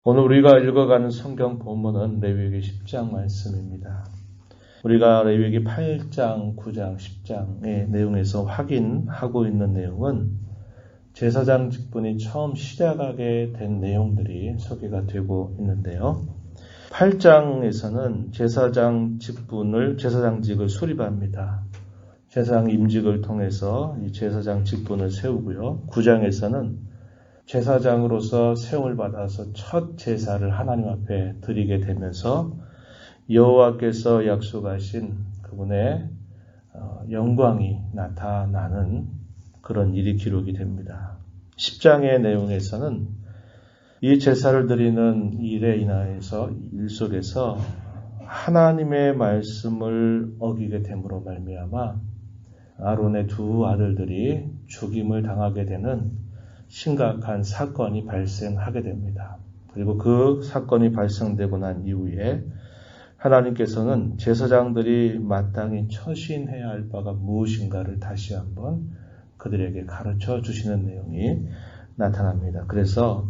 오늘 우리가 읽어가는 성경 본문은 레위기 10장 말씀입니다. 우리가 레위기 8장, 9장, 10장의 내용에서 확인하고 있는 내용은 제사장 직분이 처음 시작하게 된 내용들이 소개가 되고 있는데요. 8장에서는 제사장직을 수립합니다. 제사장 임직을 통해서 이 제사장 직분을 세우고요. 9장에서는 제사장으로서 세움을 받아서 첫 제사를 하나님 앞에 드리게 되면서 여호와께서 약속하신 그분의 영광이 나타나는 그런 일이 기록이 됩니다. 10장의 내용에서는 이 제사를 드리는 일에 인하여서 일 속에서 하나님의 말씀을 어기게 됨으로 말미암아 아론의 두 아들들이 죽임을 당하게 되는 심각한 사건이 발생하게 됩니다. 그리고 그 사건이 발생되고 난 이후에 하나님께서는 제사장들이 마땅히 처신해야 할 바가 무엇인가를 다시 한번 그들에게 가르쳐 주시는 내용이 나타납니다. 그래서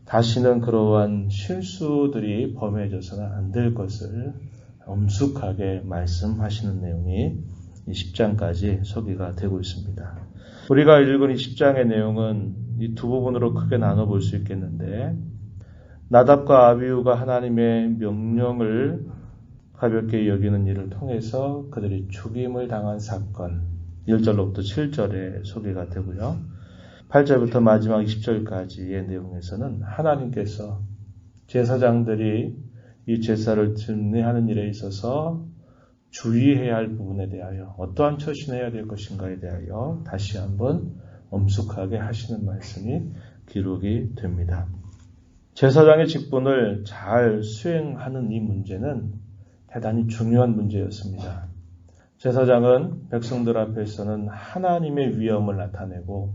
다시는 그러한 실수들이 범해져서는 안 될 것을 엄숙하게 말씀하시는 내용이 이 10장까지 소개가 되고 있습니다. 우리가 읽은 이 10장의 내용은 이 두 부분으로 크게 나눠볼 수 있겠는데, 나답과 아비후가 하나님의 명령을 가볍게 여기는 일을 통해서 그들이 죽임을 당한 사건, 1절로부터 7절에 소개가 되고요. 8절부터 마지막 20절까지의 내용에서는 하나님께서 제사장들이 이 제사를 진리하는 일에 있어서 주의해야 할 부분에 대하여 어떠한 처신해야 될 것인가에 대하여 다시 한번 엄숙하게 하시는 말씀이 기록이 됩니다. 제사장의 직분을 잘 수행하는 이 문제는 대단히 중요한 문제였습니다. 제사장은 백성들 앞에서는 하나님의 위엄을 나타내고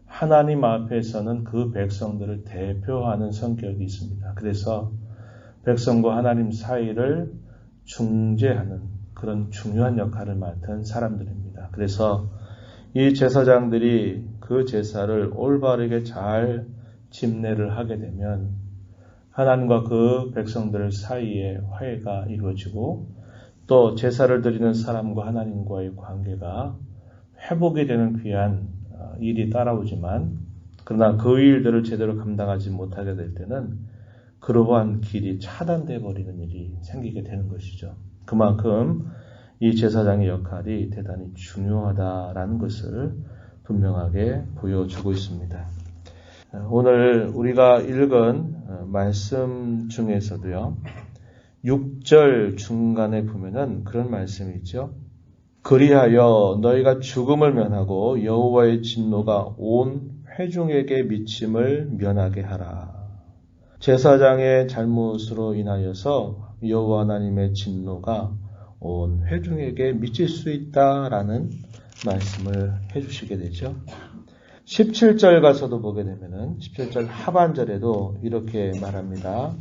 하나님 앞에서는 그 백성들을 대표하는 성격이 있습니다. 그래서 백성과 하나님 사이를 중재하는 그런 중요한 역할을 맡은 사람들입니다. 그래서 이 제사장들이 그 제사를 올바르게 잘 집례를 하게 되면 하나님과 그 백성들 사이에 화해가 이루어지고 또 제사를 드리는 사람과 하나님과의 관계가 회복이 되는 귀한 일이 따라오지만 그러나 그 일들을 제대로 감당하지 못하게 될 때는 그러한 길이 차단되어 버리는 일이 생기게 되는 것이죠. 그만큼 이 제사장의 역할이 대단히 중요하다라는 것을 분명하게 보여주고 있습니다. 오늘 우리가 읽은 말씀 중에서도요, 6절 중간에 보면은 그런 말씀이 있죠. 그리하여 너희가 죽음을 면하고 여호와의 진노가 온 회중에게 미침을 면하게 하라. 제사장의 잘못으로 인하여서 여호와 하나님의 진노가 온 회중에게 미칠 수 있다라는 말씀을 해주시게 되죠. 17절 가서도 보게 되면은 17절 하반절에도 이렇게 말합니다.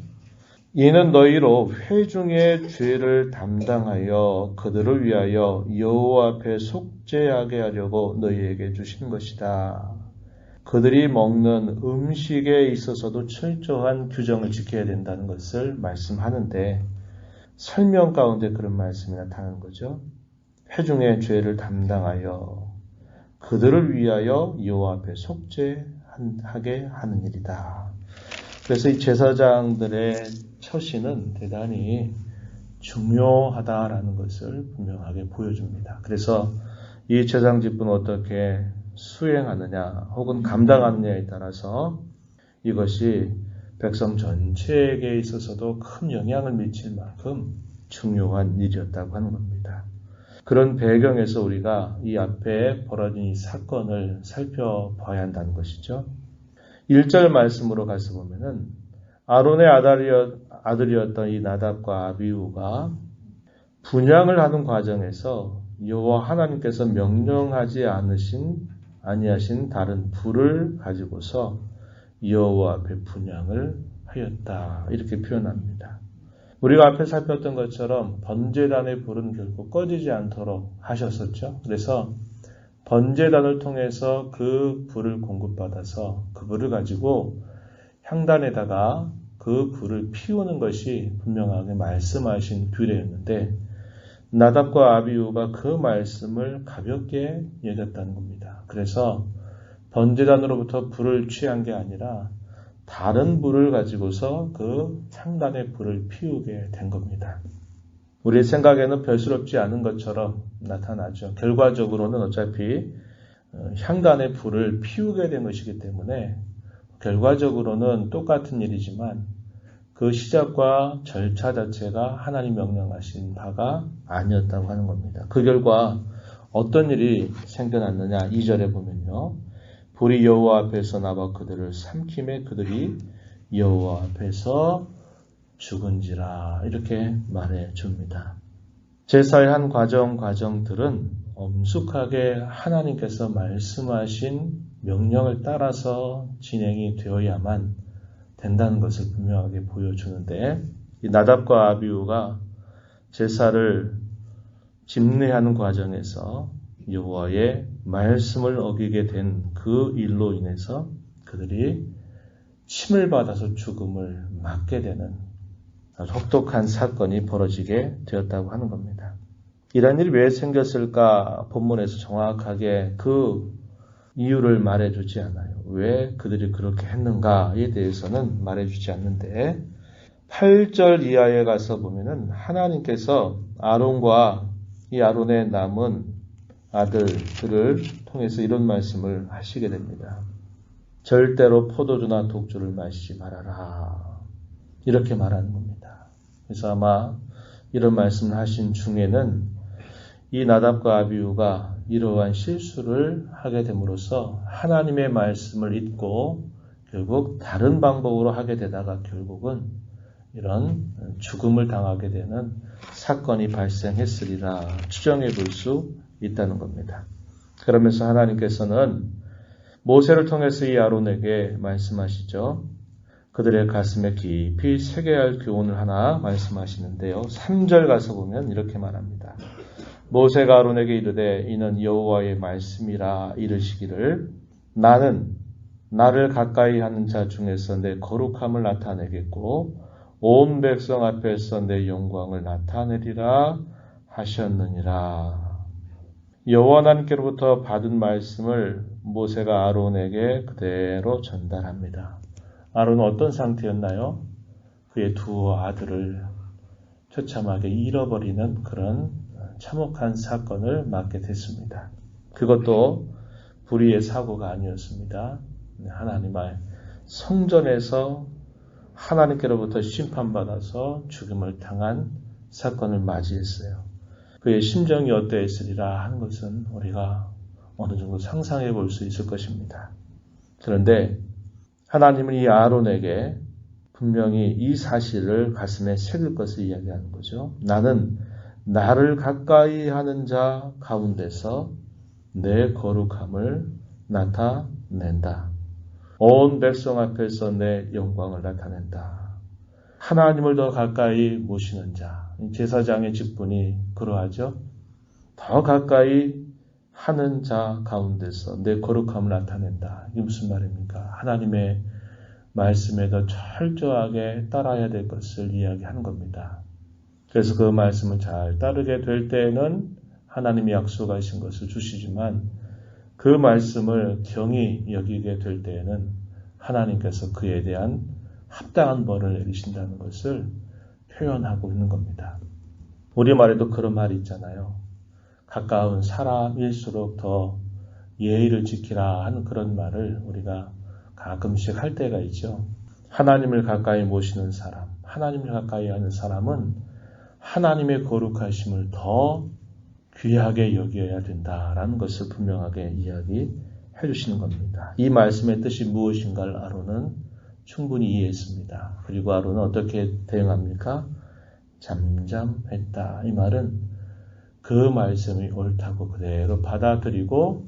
이는 너희로 회중의 죄를 담당하여 그들을 위하여 여호와 앞에 속죄하게 하려고 너희에게 주신 것이다. 그들이 먹는 음식에 있어서도 철저한 규정을 지켜야 된다는 것을 말씀하는데 설명 가운데 그런 말씀이 나타나는 거죠. 회중의 죄를 담당하여 그들을 위하여 여호와 앞에 속죄하게 하는 일이다. 그래서 이 제사장들의 처신은 대단히 중요하다라는 것을 분명하게 보여줍니다. 그래서 이 제사장 직분을 어떻게 수행하느냐 혹은 감당하느냐에 따라서 이것이 백성 전체에게 있어서도 큰 영향을 미칠 만큼 중요한 일이었다고 하는 겁니다. 그런 배경에서 우리가 이 앞에 벌어진 이 사건을 살펴봐야 한다는 것이죠. 1절 말씀으로 가서 보면은 아론의 아들이었던 이 나답과 아비후가 분향을 하는 과정에서 여호와 하나님께서 명령하지 아니하신 다른 불을 가지고서 여호와 앞에 분향을 하였다. 이렇게 표현합니다. 우리가 앞에 살폈던 것처럼 번제단의 불은 결코 꺼지지 않도록 하셨었죠. 그래서 번제단을 통해서 그 불을 공급받아서 그 불을 가지고 향단에다가 그 불을 피우는 것이 분명하게 말씀하신 규례였는데 나답과 아비후가 그 말씀을 가볍게 여겼다는 겁니다. 그래서 번제단으로부터 불을 취한 게 아니라 다른 불을 가지고서 그 향단의 불을 피우게 된 겁니다. 우리의 생각에는 별스럽지 않은 것처럼 나타나죠. 결과적으로는 어차피 향단의 불을 피우게 된 것이기 때문에 결과적으로는 똑같은 일이지만 그 시작과 절차 자체가 하나님 명령하신 바가 아니었다고 하는 겁니다. 그 결과 어떤 일이 생겨났느냐 2절에 보면요. 불이 여호와 앞에서 나와 그들을 삼킴에 그들이 여호와 앞에서 죽은지라 이렇게 말해줍니다. 제사의 한 과정들은 엄숙하게 하나님께서 말씀하신 명령을 따라서 진행이 되어야만 된다는 것을 분명하게 보여주는데 이 나답과 아비후가 제사를 집례하는 과정에서 여호와의 말씀을 어기게 된 그 일로 인해서 그들이 침을 받아서 죽음을 맞게 되는 혹독한 사건이 벌어지게 되었다고 하는 겁니다. 이런 일이 왜 생겼을까 본문에서 정확하게 그 이유를 말해주지 않아요. 왜 그들이 그렇게 했는가에 대해서는 말해주지 않는데 8절 이하에 가서 보면은 하나님께서 아론과 이 아론의 남은 아들들을 통해서 이런 말씀을 하시게 됩니다. 절대로 포도주나 독주를 마시지 말아라. 이렇게 말하는 겁니다. 그래서 아마 이런 말씀을 하신 중에는 이 나답과 아비후가 이러한 실수를 하게 됨으로써 하나님의 말씀을 잊고 결국 다른 방법으로 하게 되다가 결국은 이런 죽음을 당하게 되는 사건이 발생했으리라 추정해 볼 수 있다는 겁니다. 그러면서 하나님께서는 모세를 통해서 이 아론에게 말씀하시죠. 그들의 가슴에 깊이 새겨야 할 교훈을 하나 말씀하시는데요. 3절 가서 보면 이렇게 말합니다. 모세가 아론에게 이르되 이는 여호와의 말씀이라 이르시기를 나는 나를 가까이 하는 자 중에서 내 거룩함을 나타내겠고 온 백성 앞에서 내 영광을 나타내리라 하셨느니라. 여호와 하나님께로부터 받은 말씀을 모세가 아론에게 그대로 전달합니다. 아론은 어떤 상태였나요? 그의 두 아들을 처참하게 잃어버리는 그런 참혹한 사건을 맞게 됐습니다. 그것도 불의의 사고가 아니었습니다. 하나님의 성전에서 하나님께로부터 심판받아서 죽음을 당한 사건을 맞이했어요. 그의 심정이 어떠했으리라 하는 것은 우리가 어느 정도 상상해 볼 수 있을 것입니다. 그런데 하나님은 이 아론에게 분명히 이 사실을 가슴에 새길 것을 이야기하는 거죠. 나는 나를 가까이 하는 자 가운데서 내 거룩함을 나타낸다. 온 백성 앞에서 내 영광을 나타낸다. 하나님을 더 가까이 모시는 자, 제사장의 직분이 그러하죠. 더 가까이 하는 자 가운데서 내 거룩함을 나타낸다. 이게 무슨 말입니까? 하나님의 말씀에 더 철저하게 따라야 될 것을 이야기하는 겁니다. 그래서 그 말씀을 잘 따르게 될 때에는 하나님이 약속하신 것을 주시지만 그 말씀을 경히 여기게 될 때에는 하나님께서 그에 대한 합당한 벌을 내리신다는 것을 표현하고 있는 겁니다. 우리말에도 그런 말이 있잖아요. 가까운 사람일수록 더 예의를 지키라 하는 그런 말을 우리가 가끔씩 할 때가 있죠. 하나님을 가까이 모시는 사람, 하나님을 가까이 하는 사람은 하나님의 거룩하심을 더 귀하게 여겨야 된다라는 것을 분명하게 이야기해 주시는 겁니다. 이 말씀의 뜻이 무엇인가를 아론은 충분히 이해했습니다. 그리고 아론은 어떻게 대응합니까? 잠잠했다. 이 말은 그 말씀이 옳다고 그대로 받아들이고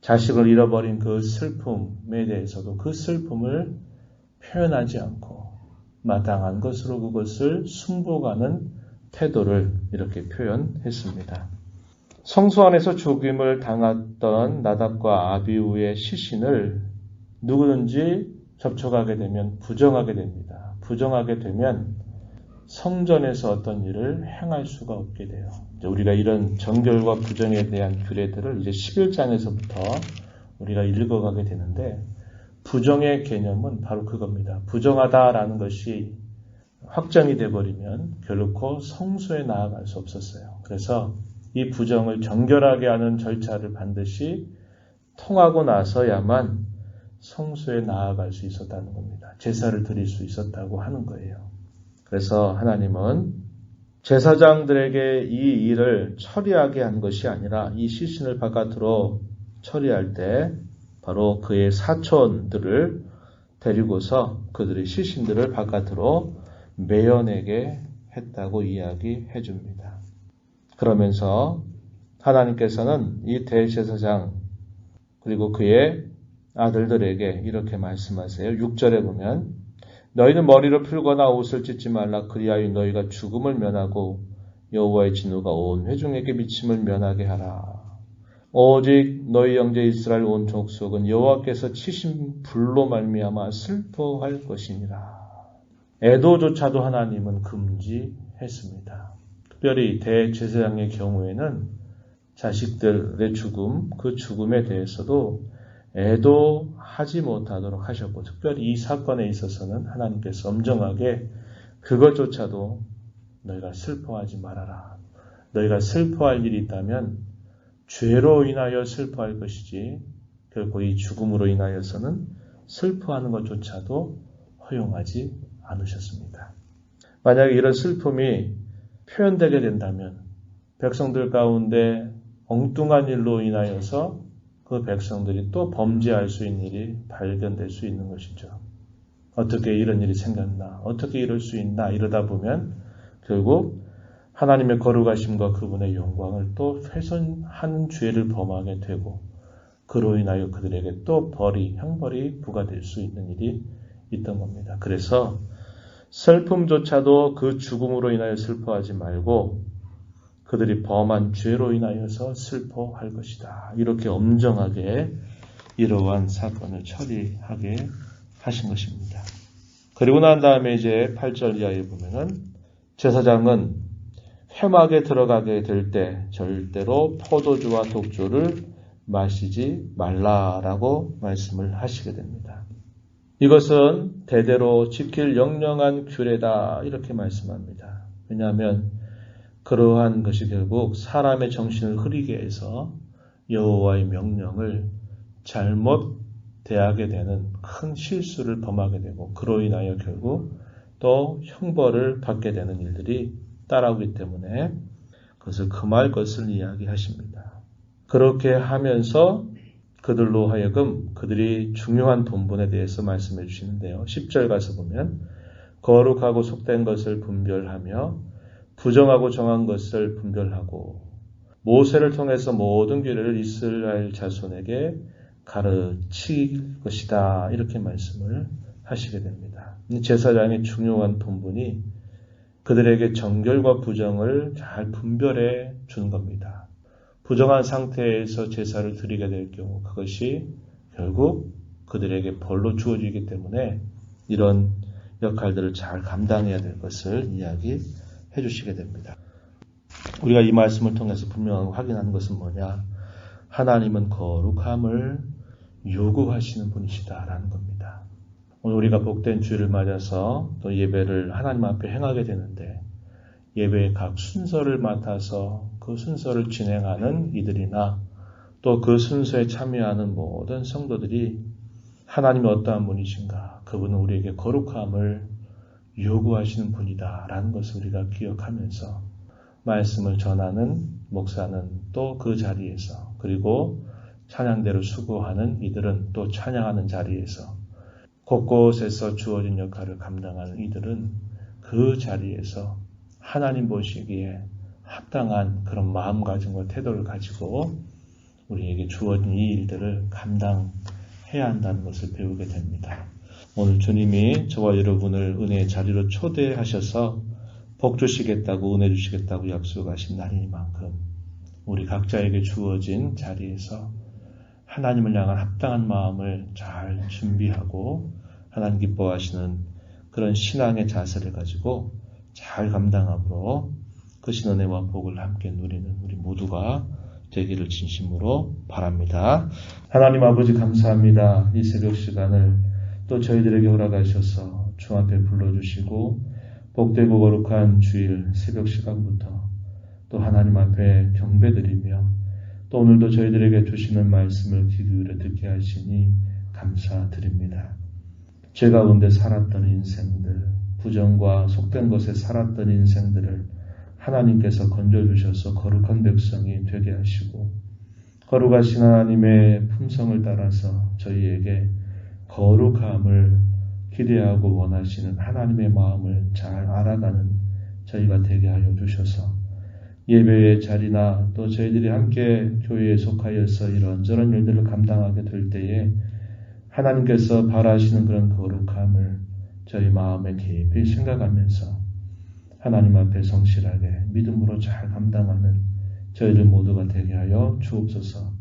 자식을 잃어버린 그 슬픔에 대해서도 그 슬픔을 표현하지 않고 마땅한 것으로 그것을 승복하는 태도를 이렇게 표현했습니다. 성소 안에서 죽임을 당했던 나답과 아비후의 시신을 누구든지 접촉하게 되면 부정하게 됩니다. 부정하게 되면 성전에서 어떤 일을 행할 수가 없게 돼요. 우리가 이런 정결과 부정에 대한 규례들을 이제 11장에서부터 우리가 읽어가게 되는데, 부정의 개념은 바로 그겁니다. 부정하다라는 것이 확정이 돼버리면 결코 성소에 나아갈 수 없었어요. 그래서 이 부정을 정결하게 하는 절차를 반드시 통하고 나서야만 성소에 나아갈 수 있었다는 겁니다. 제사를 드릴 수 있었다고 하는 거예요. 그래서 하나님은 제사장들에게 이 일을 처리하게 한 것이 아니라 이 시신을 바깥으로 처리할 때 바로 그의 사촌들을 데리고서 그들의 시신들을 바깥으로 매어내게 했다고 이야기해 줍니다. 그러면서 하나님께서는 이 대제사장 그리고 그의 아들들에게 이렇게 말씀하세요. 6절에 보면 너희는 머리를 풀거나 옷을 찢지 말라. 그리하여 너희가 죽음을 면하고 여호와의 진노가 온 회중에게 미침을 면하게 하라. 오직 너희 형제 이스라엘 온 족속은 여호와께서 치신 불로 말미암아 슬퍼할 것이니라. 애도조차도 하나님은 금지했습니다. 특별히 대제사장의 경우에는 자식들의 죽음, 그 죽음에 대해서도 애도하지 못하도록 하셨고, 특별히 이 사건에 있어서는 하나님께서 엄정하게 그것조차도 너희가 슬퍼하지 말아라. 너희가 슬퍼할 일이 있다면 죄로 인하여 슬퍼할 것이지 결코 이 죽음으로 인하여서는 슬퍼하는 것조차도 허용하지 않으셨습니다. 만약에 이런 슬픔이 표현되게 된다면 백성들 가운데 엉뚱한 일로 인하여서 그 백성들이 또 범죄할 수 있는 일이 발견될 수 있는 것이죠. 어떻게 이런 일이 생겼나? 어떻게 이럴 수 있나? 이러다 보면 결국 하나님의 거룩하심과 그분의 영광을 또 훼손하는 죄를 범하게 되고 그로 인하여 그들에게 또 형벌이 부과될 수 있는 일이 있던 겁니다. 그래서 슬픔조차도 그 죽음으로 인하여 슬퍼하지 말고 그들이 범한 죄로 인하여서 슬퍼할 것이다. 이렇게 엄정하게 이러한 사건을 처리하게 하신 것입니다. 그리고 난 다음에 이제 8절 이하에 보면은 제사장은 회막에 들어가게 될 때 절대로 포도주와 독주를 마시지 말라라고 말씀을 하시게 됩니다. 이것은 대대로 지킬 영영한 규례다 이렇게 말씀합니다. 왜냐하면 그러한 것이 결국 사람의 정신을 흐리게 해서 여호와의 명령을 잘못 대하게 되는 큰 실수를 범하게 되고 그로 인하여 결국 또 형벌을 받게 되는 일들이 따라오기 때문에 그것을 금할 것을 이야기하십니다. 그렇게 하면서 그들로 하여금 그들이 중요한 본분에 대해서 말씀해 주시는데요. 10절 가서 보면 거룩하고 속된 것을 분별하며 부정하고 정한 것을 분별하고 모세를 통해서 모든 규례를 이스라엘 자손에게 가르칠 것이다. 이렇게 말씀을 하시게 됩니다. 제사장의 중요한 본분이 그들에게 정결과 부정을 잘 분별해 주는 겁니다. 부정한 상태에서 제사를 드리게 될 경우 그것이 결국 그들에게 벌로 주어지기 때문에 이런 역할들을 잘 감당해야 될 것을 이야기해 주시게 됩니다. 우리가 이 말씀을 통해서 분명하게 확인하는 것은 뭐냐? 하나님은 거룩함을 요구하시는 분이시다라는 겁니다. 오늘 우리가 복된 주일을 맞아서 또 예배를 하나님 앞에 행하게 되는데 예배의 각 순서를 맡아서 그 순서를 진행하는 이들이나 또 그 순서에 참여하는 모든 성도들이 하나님이 어떠한 분이신가? 그분은 우리에게 거룩함을 요구하시는 분이다라는 것을 우리가 기억하면서 말씀을 전하는 목사는 또 그 자리에서 그리고 찬양대로 수고하는 이들은 또 찬양하는 자리에서 곳곳에서 주어진 역할을 감당하는 이들은 그 자리에서 하나님 보시기에 합당한 그런 마음가짐과 태도를 가지고 우리에게 주어진 이 일들을 감당해야 한다는 것을 배우게 됩니다. 오늘 주님이 저와 여러분을 은혜의 자리로 초대하셔서 복 주시겠다고 은혜 주시겠다고 약속하신 날이니만큼 우리 각자에게 주어진 자리에서 하나님을 향한 합당한 마음을 잘 준비하고 하나님 기뻐하시는 그런 신앙의 자세를 가지고 잘 감당함으로 그 신은혜와 복을 함께 누리는 우리 모두가 되기를 진심으로 바랍니다. 하나님 아버지 감사합니다. 이 새벽 시간을 또 저희들에게 허락하셔서 주 앞에 불러주시고 복되고 거룩한 주일 새벽 시간부터 또 하나님 앞에 경배드리며 또 오늘도 저희들에게 주시는 말씀을 귀 기울여 듣게 하시니 감사드립니다. 죄 가운데 살았던 인생들, 부정과 속된 것에 살았던 인생들을 하나님께서 건져주셔서 거룩한 백성이 되게 하시고 거룩하신 하나님의 품성을 따라서 저희에게 거룩함을 기대하고 원하시는 하나님의 마음을 잘 알아가는 저희가 되게 하여 주셔서 예배의 자리나 또 저희들이 함께 교회에 속하여서 이런저런 일들을 감당하게 될 때에 하나님께서 바라시는 그런 거룩함을 저희 마음에 깊이 생각하면서 하나님 앞에 성실하게 믿음으로 잘 감당하는 저희들 모두가 되게 하여 주옵소서.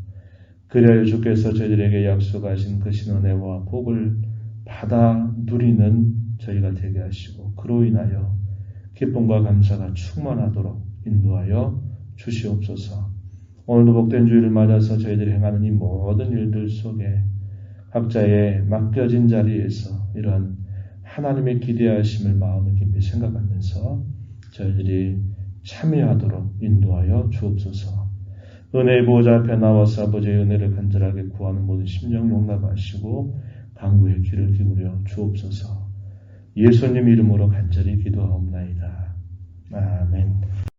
그리하여 주께서 저희들에게 약속하신 그 신은혜와 복을 받아 누리는 저희가 되게 하시고 그로 인하여 기쁨과 감사가 충만하도록 인도하여 주시옵소서. 오늘도 복된 주일을 맞아서 저희들이 행하는 이 모든 일들 속에 각자의 맡겨진 자리에서 이러한 하나님의 기대하심을 마음에 깊이 생각하면서 저희들이 참여하도록 인도하여 주옵소서. 은혜의 보호자 앞에 나와서 아버지의 은혜를 간절하게 구하는 모든 심령 용납하시고 강구의 귀를 기울여 주옵소서. 예수님 이름으로 간절히 기도하옵나이다. 아멘.